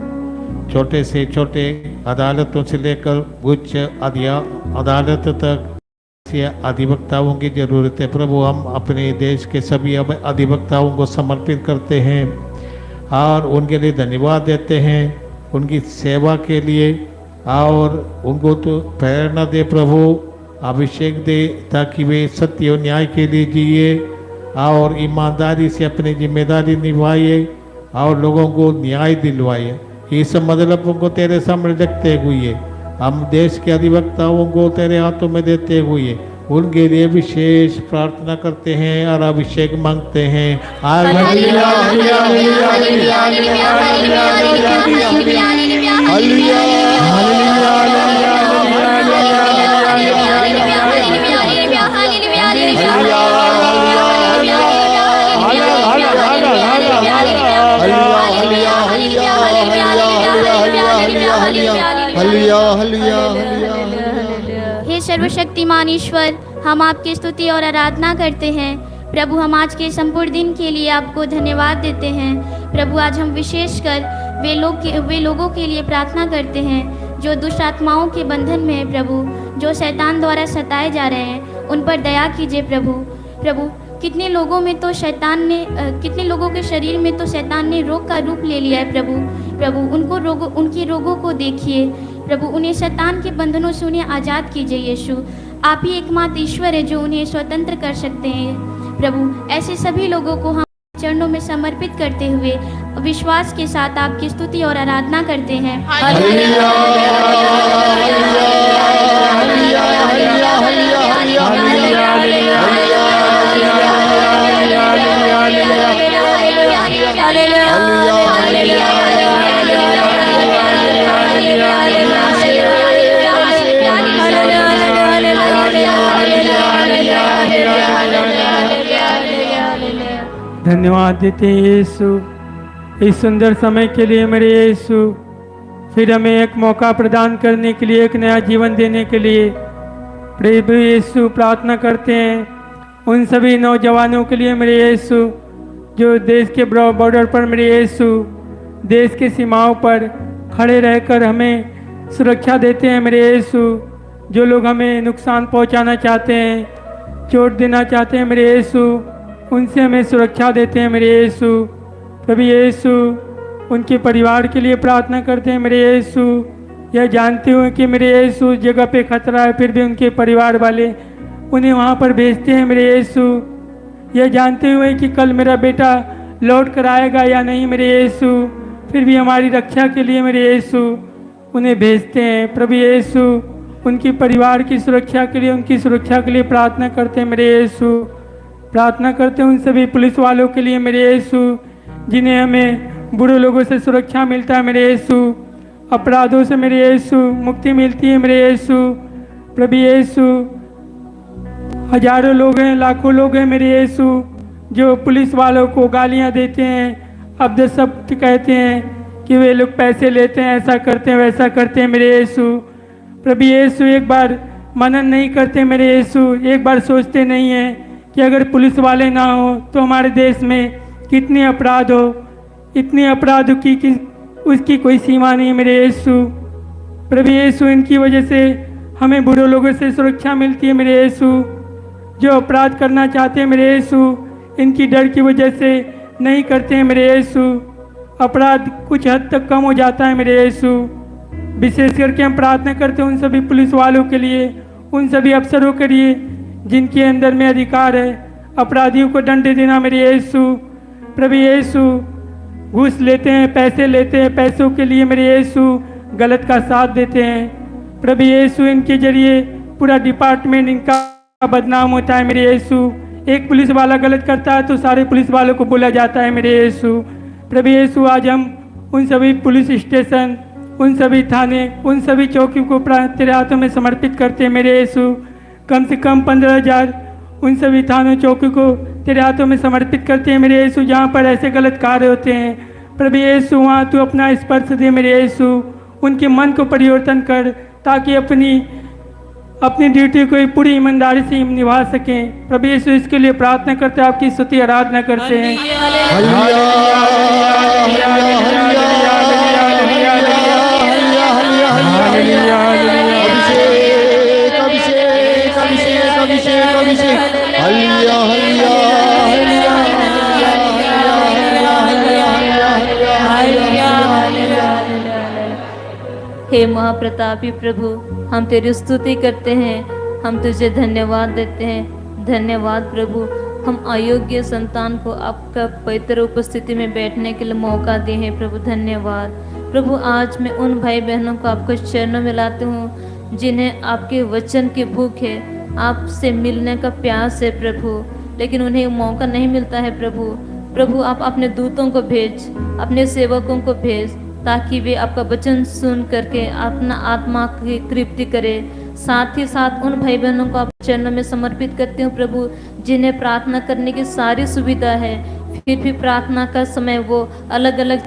छोटे से छोटे अदालतों से लेकर उच्च अदालत तक अधिवक्ताओं की जरूरत है। प्रभु, हम अपने देश के सभी अधिवक्ताओं को समर्पित करते हैं और उनके लिए धन्यवाद देते हैं, उनकी सेवा के लिए, और उनको तो प्रेरणा दे प्रभु, अभिषेक दे ताकि वे सत्य और न्याय के लिए जिए और ईमानदारी से अपनी जिम्मेदारी निभाए और लोगों को न्याय दिलवाए। इस मतलब को तेरे सामने रखते हुए हम देश के अधिवक्ताओं को तेरे हाथों में देते हुए उनके लिए विशेष प्रार्थना करते हैं और अभिषेक मांगते हैं। हे सर्वशक्तिमान ईश्वर, हम आपकी स्तुति और आराधना करते हैं। प्रभु, हम आज के संपूर्ण दिन के लिए आपको धन्यवाद देते हैं। प्रभु, आज हम विशेषकर वे लोगों के लिए प्रार्थना करते हैं जो दुष्ट आत्माओं के बंधन में है। प्रभु, जो शैतान द्वारा सताए जा रहे हैं, उन पर दया कीजिए प्रभु। कितने लोगों में तो कितने लोगों के शरीर में तो शैतान ने रोग का रूप ले लिया है। प्रभु, उनके रोगों को देखिए प्रभु, उन्हें शैतान के बंधनों से उन्हें आज़ाद कीजिए। यीशु, आप ही एकमात्र ईश्वर है जो उन्हें स्वतंत्र कर सकते हैं। प्रभु, ऐसे सभी लोगों को हम चरणों में समर्पित करते हुए विश्वास के साथ आपकी स्तुति और आराधना करते हैं। धन्यवाद देते हैं यीशु, इस सुंदर समय के लिए मेरे यीशु, फिर हमें एक मौका प्रदान करने के लिए, एक नया जीवन देने के लिए प्रभु यीशु प्रार्थना करते हैं उन सभी नौजवानों के लिए मेरे यीशु, जो देश के बॉर्डर पर मेरे यीशु, देश के सीमाओं पर खड़े रहकर हमें सुरक्षा देते हैं मेरे यीशु। जो लोग हमें नुकसान पहुंचाना चाहते हैं, चोट देना चाहते हैं मेरे यीशु, उनसे हमें सुरक्षा देते हैं मेरे यीशु। प्रभु यीशु, उनके परिवार के लिए प्रार्थना करते हैं मेरे यीशु, यह जानते हुए कि मेरे यीशु जगह पे खतरा है, फिर भी उनके परिवार वाले उन्हें वहाँ पर भेजते हैं मेरे यीशु, यह जानते हुए कि कल मेरा बेटा लौट कर आएगा या नहीं मेरे यीशु, फिर भी हमारी रक्षा के लिए मेरे यीशु उन्हें भेजते हैं। प्रभु यीशु, उनके परिवार की सुरक्षा के लिए, उनकी सुरक्षा के लिए प्रार्थना करते हैं मेरे यीशु। प्रार्थना करते हैं उन सभी पुलिस वालों के लिए मेरे यीशु, जिन्हें हमें बुरे लोगों से सुरक्षा मिलता है मेरे यीशु, अपराधों से मेरे यीशु मुक्ति मिलती है मेरे यीशु। प्रभु यीशु, हजारों लोग हैं, लाखों लोग हैं मेरे यीशु, जो पुलिस वालों को गालियां देते हैं, अब्दशब्द कहते हैं कि वे लोग पैसे लेते हैं, ऐसा करते हैं, वैसा करते हैं मेरे यीशु। प्रभु यीशु, एक बार मनन नहीं करते मेरे यीशु, एक बार सोचते नहीं हैं कि अगर पुलिस वाले ना हो तो हमारे देश में कितने अपराध हो, इतने अपराध की कि उसकी कोई सीमा नहीं मेरे यीशु। प्रभु यीशु, इनकी वजह से हमें बुरे लोगों से सुरक्षा मिलती है मेरे यीशु। जो अपराध करना चाहते हैं मेरे यीशु, इनकी डर की वजह से नहीं करते हैं मेरे यीशु, अपराध कुछ हद तक कम हो जाता है मेरे यीशु। विशेष करके हम प्रार्थना करते हैं उन सभी पुलिस वालों के लिए, उन सभी अफसरों के लिए जिनके अंदर में अधिकार है अपराधियों को दंड देना मेरे यीशु। प्रभु यीशु, घूस लेते हैं, पैसे लेते हैं, पैसों के लिए मेरे यीशु गलत का साथ देते हैं। प्रभु यीशु, इनके जरिए पूरा डिपार्टमेंट इनका बदनाम होता है मेरे यीशु। एक पुलिस वाला गलत करता है तो सारे पुलिस वालों को बोला जाता है मेरे यीशु। प्रभु यीशु, आज हम उन सभी पुलिस स्टेशन, उन सभी थाने, उन सभी चौकियों को तेरे हाथों में समर्पित करते हैं मेरे यीशु। कम से कम 15,000 उन सभी थानों चौकी को तेरे हाथों में समर्पित करते हैं मेरे यीशु, जहाँ पर ऐसे गलत कार्य होते हैं। प्रभु यीशु, वहाँ तू अपना स्पर्श दे मेरे यीशु, उनके मन को परिवर्तन कर, ताकि अपनी ड्यूटी को पूरी ईमानदारी से निभा सकें। प्रभु यीशु, इसके लिए प्रार्थना करते हैं, आपकी स्तुति आराधना करते हैं। हे महाप्रतापी प्रभु, हम तेरी स्तुति करते हैं, हम तुझे धन्यवाद देते हैं। धन्यवाद प्रभु, हम अयोग्य संतान को आपका पवित्र उपस्थिति में बैठने के लिए मौका दिए हैं प्रभु। धन्यवाद प्रभु। आज मैं उन भाई बहनों को आपके चरणों में लाती हूँ जिन्हें आपके वचन की भूख है, आपसे मिलने का प्यास है प्रभु, लेकिन उन्हें मौका नहीं मिलता है प्रभु। प्रभु, आप अपने दूतों को भेज, अपने सेवकों को भेज, ताकि वे आपका वचन सुन करके अपना आत्मा की तृप्ति करे। साथ ही साथ उन भाई बहनों को आप चरणों में समर्पित करती हूँ प्रभु, जिन्हें प्रार्थना करने की सारी सुविधा है, फिर भी प्रार्थना का समय वो अलग अलग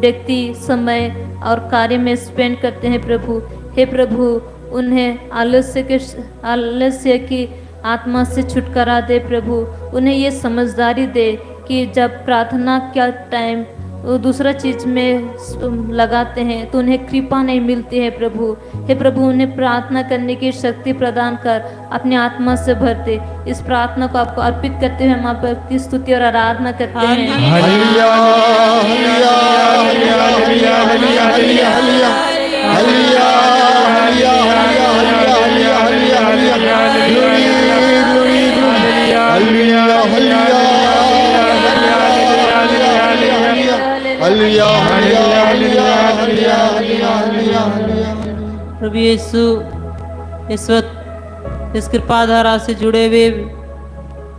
व्यक्ति समय और कार्य में स्पेंड करते हैं प्रभु। हे प्रभु, उन्हें आलस्य की आत्मा से छुटकारा दे प्रभु। उन्हें ये समझदारी दे कि जब प्रार्थना का टाइम वो दूसरा चीज़ में लगाते हैं तो उन्हें कृपा नहीं मिलती है प्रभु। हे प्रभु, उन्हें प्रार्थना करने की शक्ति प्रदान कर, अपनी आत्मा से भरते। इस प्रार्थना को आपको अर्पित करते हुए हम आपकी स्तुति और आराधना करते प्रभु यीशु, इस वक्त इस कृपाधारा से जुड़े हुए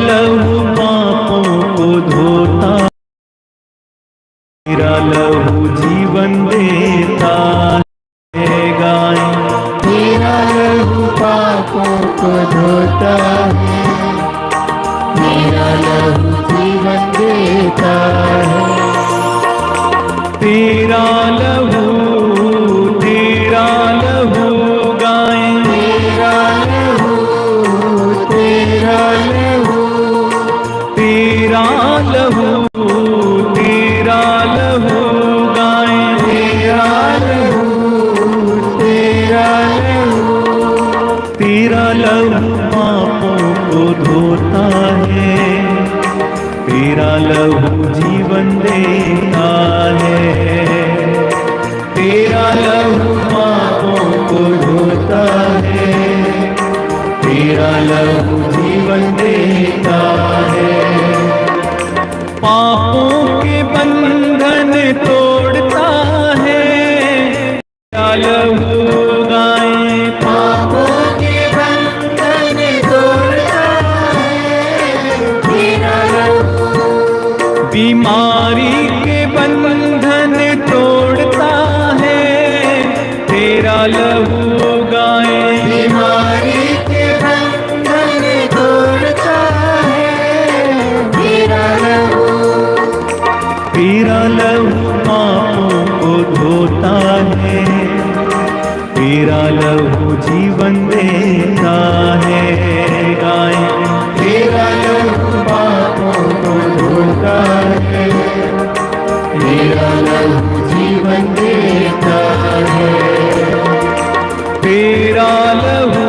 लहू पापों को धोता, तेरा लहू जीवन देता है। गाएं तेरा लहू पापों को धोता है, तेरा लहू जीवन देता है। तेरा लहू गाएं तेरा लहू, तेरा लहू, तेरा लहू गाएं तेरा लहू, तेरा लहू, तेरा लहू पापों को धोता है, तेरा लहू जीवन देता है। तेरा लहू पापों को धोता है, तेरा लहू जीवन देता है। पापों के बंधन तोड़ता है, तेरा लहू गाएं पापों के बंधन तोड़ता है, तेरा लहू, बीमारी के बंधन तोड़ता है, तेरा लहू गाएं बीमारी के बंधन तोड़ता है, तेरा लहू, तेरा लहू पापों को धोता है, तेरा लहू जीवन देता है। गाएं तेरा लहू पापों को धोता है, तेरा लहू जीवन देता है। तेरा लहू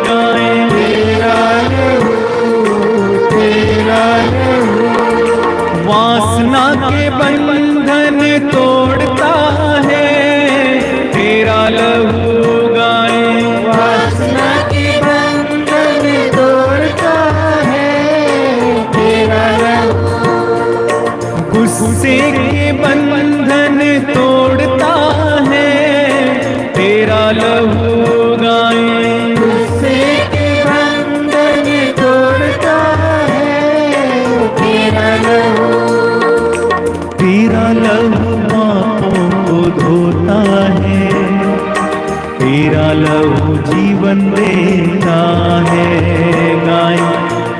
गाएं तेरा लहू, तेरा लहू, वासना के बंधन तोड़ता है, तेरा लहू गाएं वासना के बंधन तोड़ता है, तेरा लहू, गुस्से के बंधन तोड़ता है, तेरा लहू गाएं गुस्से के बंधन तोड़ता है, तेरा लहू, तेरा लहू पापों को धोता है, तेरा लहू जीवन देता है। गाएं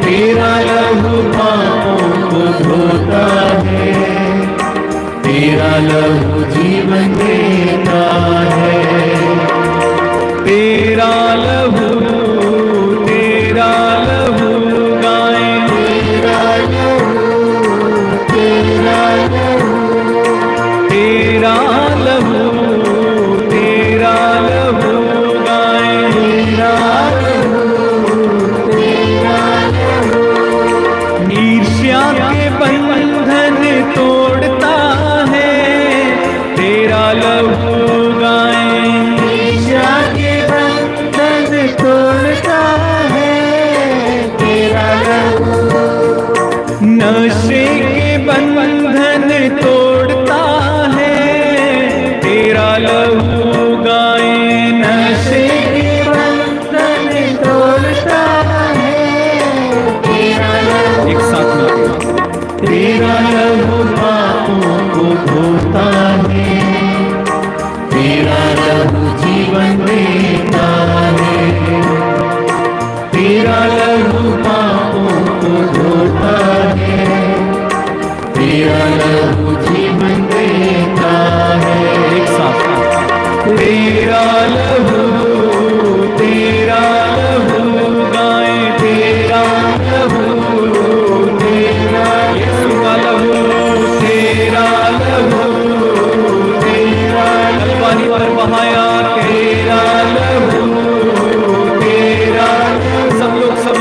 तेरा लहू पापों को धोता है, तेरा लहू जीवन देता है। तेरा लहू गाएं तेरा लहू, तेरा लहू, तेरा लहू गाएं तेरा लहू, तेरा लहू, ईर्ष्या के बंधन तोड़ता है, तेरा लहू गाएं ईर्ष्या के बंधन तोड़ता है, तेरा लहू, नशे के बंधन तोड़ता है, तेरा लहू गाएं नशे के बंधन तोड़ता है, तेरा लहू, एक साथ मिलकर तेरा लहू पापों को धोता है, तेरा लहू जीवन देता है। तेरा लहू पापों को धोता है, तेरा लहू जीवन देता है। एक साथ तेरा लहू गाएं तेरा लहू, तेरा यीशु का लहू तेरा लहू, तेरा कलवारी पर बहाया, तेरा लहू, तेरा सब लोग सब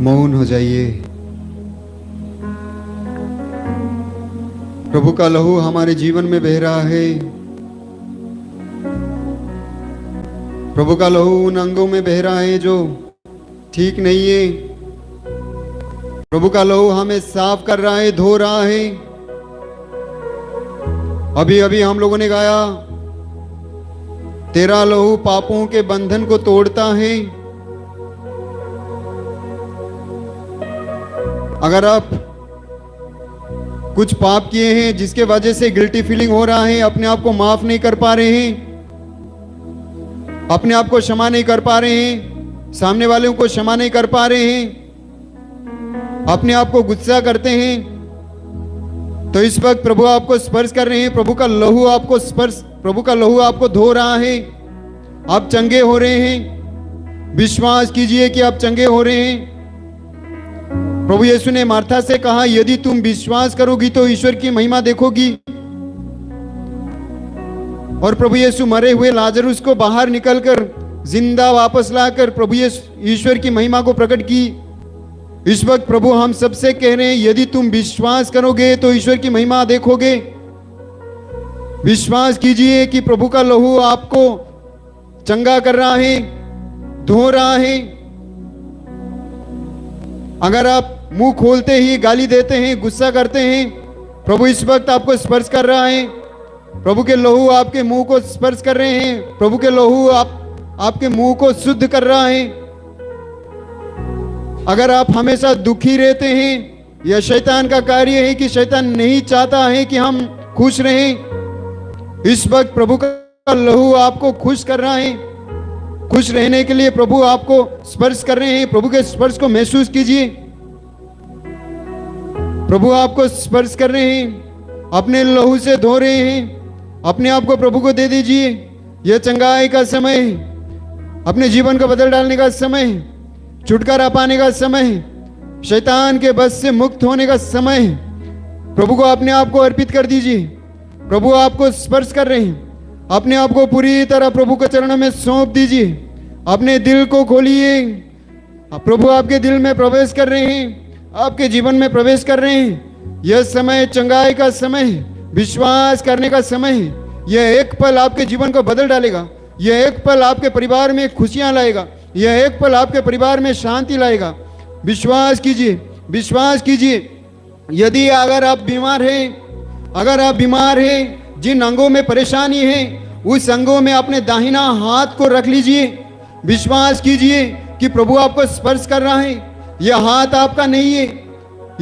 मौन हो जाइए। प्रभु का लहू हमारे जीवन में बह रहा है। प्रभु का लहू उन अंगों में बह रहा है जो ठीक नहीं है। प्रभु का लहू हमें साफ कर रहा है, धो रहा है। अभी अभी हम लोगों ने गाया, तेरा लहू पापों के बंधन को तोड़ता है। अगर आप कुछ पाप किए हैं जिसके वजह से गिल्टी फीलिंग हो रहा है, अपने आप को माफ नहीं कर पा रहे हैं, अपने आप को क्षमा नहीं कर पा रहे हैं, सामने वालों को क्षमा नहीं कर पा रहे हैं, अपने आप को गुस्सा करते हैं, तो इस वक्त प्रभु आपको स्पर्श कर रहे हैं। प्रभु का लहू आपको स्पर्श, प्रभु का लहू आपको धो रहा है। आप चंगे हो रहे हैं। विश्वास कीजिए कि आप चंगे हो रहे हैं। प्रभु यीशु ने मार्था से कहा, यदि तुम विश्वास करोगी तो ईश्वर की महिमा देखोगी। और प्रभु यीशु मरे हुए लाजरुस को बाहर निकलकर जिंदा वापस लाकर प्रभु ईश्वर की महिमा को प्रकट की। इस वक्त प्रभु हम सबसे कह रहे हैं, यदि तुम विश्वास करोगे तो ईश्वर की महिमा देखोगे। विश्वास कीजिए कि प्रभु का लहू आपको चंगा कर रहा है, धो रहा है। अगर आप मुंह खोलते ही गाली देते हैं, गुस्सा करते हैं, प्रभु इस वक्त आपको स्पर्श कर रहा है। प्रभु के लहू आपके मुंह को स्पर्श कर रहे हैं। प्रभु के लहू आपके मुंह को शुद्ध कर रहा है। अगर आप हमेशा दुखी रहते हैं, यह शैतान का कार्य है कि शैतान नहीं चाहता है कि हम खुश रहें। इस वक्त प्रभु का लहू आपको खुश कर रहा है। खुश रहने के लिए प्रभु आपको स्पर्श कर रहे हैं। प्रभु के स्पर्श को महसूस कीजिए। प्रभु आपको स्पर्श कर रहे हैं, अपने लहू से धो रहे हैं। अपने आप को प्रभु को दे दीजिए। यह चंगाई का समय है, अपने जीवन को बदल डालने का समय है, छुटकारा पाने का समय है, शैतान के बस से मुक्त होने का समय है। प्रभु को अपने आप को अर्पित कर दीजिए। प्रभु आपको स्पर्श कर रहे हैं। अपने आप को पूरी तरह प्रभु के चरणों में सौंप दीजिए। अपने दिल को खोलिए। प्रभु आपके दिल में प्रवेश कर रहे हैं, आपके जीवन में प्रवेश कर रहे हैं। यह समय चंगाई का समय है, विश्वास करने का समय है। यह एक पल आपके जीवन को बदल डालेगा। यह एक पल आपके परिवार में खुशियां लाएगा। यह एक पल आपके परिवार में शांति लाएगा। विश्वास कीजिए, विश्वास कीजिए। यदि अगर आप बीमार हैं, जिन अंगों में परेशानी है, उस अंगों में अपने दाहिना हाथ को रख लीजिए। विश्वास कीजिए कि प्रभु आपको स्पर्श कर रहा है। यह हाथ आपका नहीं है,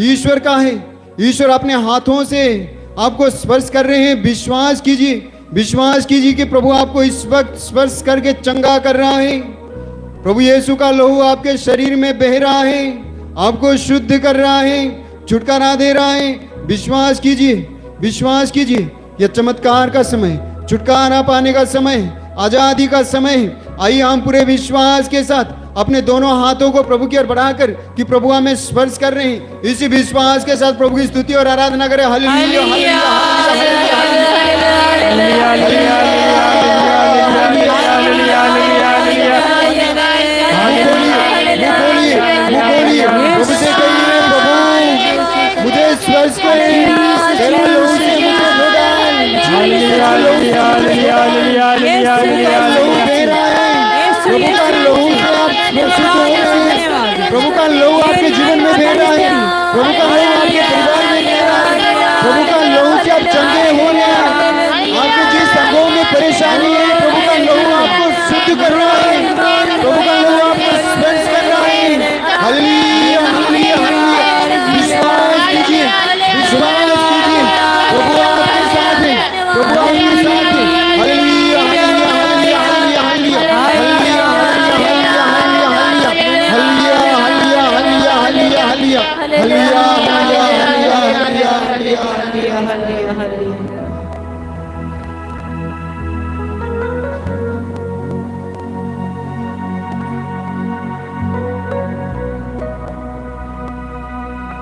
ईश्वर का है। ईश्वर अपने हाथों से आपको स्पर्श कर रहे हैं। विश्वास कीजिए, विश्वास कीजिए कि प्रभु आपको इस वक्त स्पर्श करके चंगा कर रहा है। प्रभु यीशु का लहू आपके शरीर में बह रहा है, आपको शुद्ध कर रहा है, छुटकारा दे रहा है। विश्वास कीजिए, विश्वास कीजिए। यह चमत्कार का समय, छुटकारा पाने का समय, आजादी का समय। आइए हम पूरे विश्वास के साथ अपने दोनों हाथों को प्रभु की ओर बढ़ाकर कि प्रभु हमें स्पर्श कर रहे हैं, इसी विश्वास के साथ प्रभु की स्तुति और आराधना करें। हालेलुया, हालेलुया, प्रभु से कहिए, प्रभु मुझे स्पर्श करें, तेरा लहू से मुझे धो डाल। प्रभु का लहू से आप स्पर्शित हो रहे हैं। प्रभु का लहू आपके जीवन में बह रहा है। प्रभु का लहू आपके परिवार में बह रहा है। प्रभु का लहू से आप चंगे हो रहे हैं। आपके जिस अंगों में परेशानी है, प्रभु का लहू आपको शुद्ध कर रहा है। प्रभु का लहू आपको स्पर्श कर रहा है। Hallelujah, hallelujah, hallelujah. विश्वास कीजिए, विश्वास कीजिए। प्रभु आपके साथ है, प्रभु आपके साथ है। Hallelujah, hallelujah, hallelujah, hallelujah, hallelujah,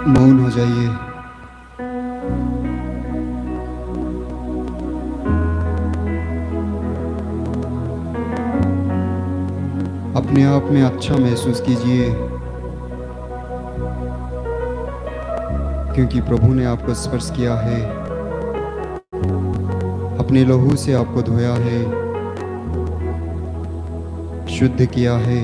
मौन हो जाइए। अपने आप में अच्छा महसूस कीजिए। क्योंकि प्रभु ने आपको स्पर्श किया है, अपने लहू से आपको धोया है, शुद्ध किया है।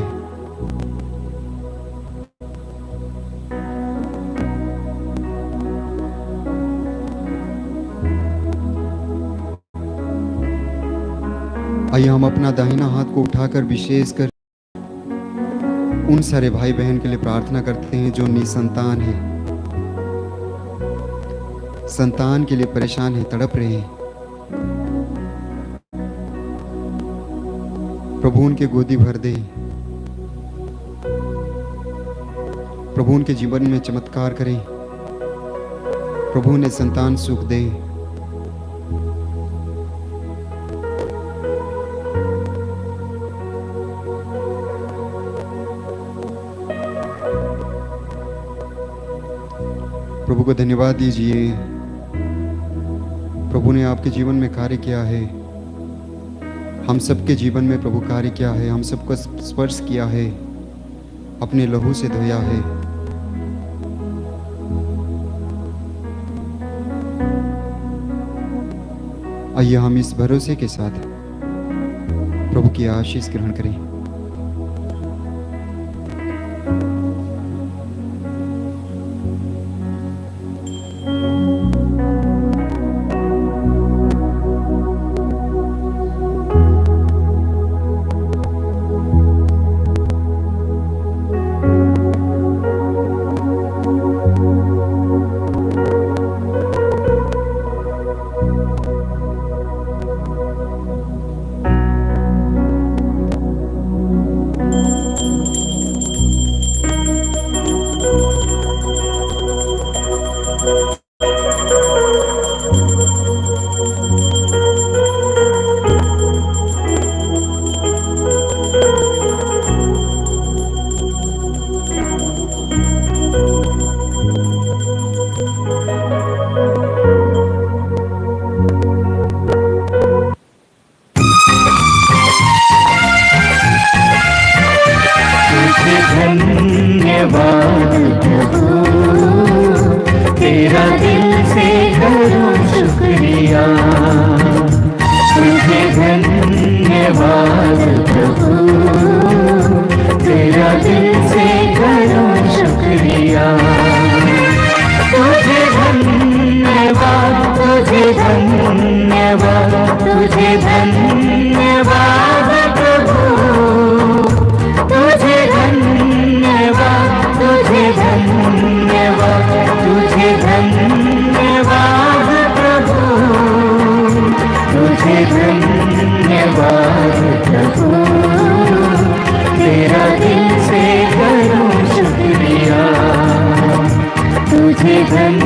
आइए हम अपना दाहिना हाथ को उठाकर विशेष कर उन सारे भाई बहन के लिए प्रार्थना करते हैं जो निसंतान हैं, संतान के लिए परेशान हैं, तड़प रहे हैं। प्रभु उनके गोदी भर दे, प्रभु उनके जीवन में चमत्कार करे, प्रभु ने संतान सुख दे। प्रभु को धन्यवाद दीजिए, प्रभु ने आपके जीवन में कार्य किया है, हम सबके जीवन में प्रभु कार्य किया है, हम सबको स्पर्श किया है, अपने लहू से धोया है। आइए हम इस भरोसे के साथ प्रभु की आशीष ग्रहण करें। तेरा दिल से करूं शुक्रिया, तुझे धन्यवाद प्रभु, तेरा दिल से करूं शुक्रिया। तुझे धन्यवाद, तुझे धन्यवाद, तुझे धन्यवाद प्रभु, तुझे धन्यवाद, तुझे धन्यवाद, तुझे धन्यवाद प्रभु, तुझे धन्यवाद प्रभु, तेरा दिल से करूं शुक्रिया, तुझे धन्यवाद।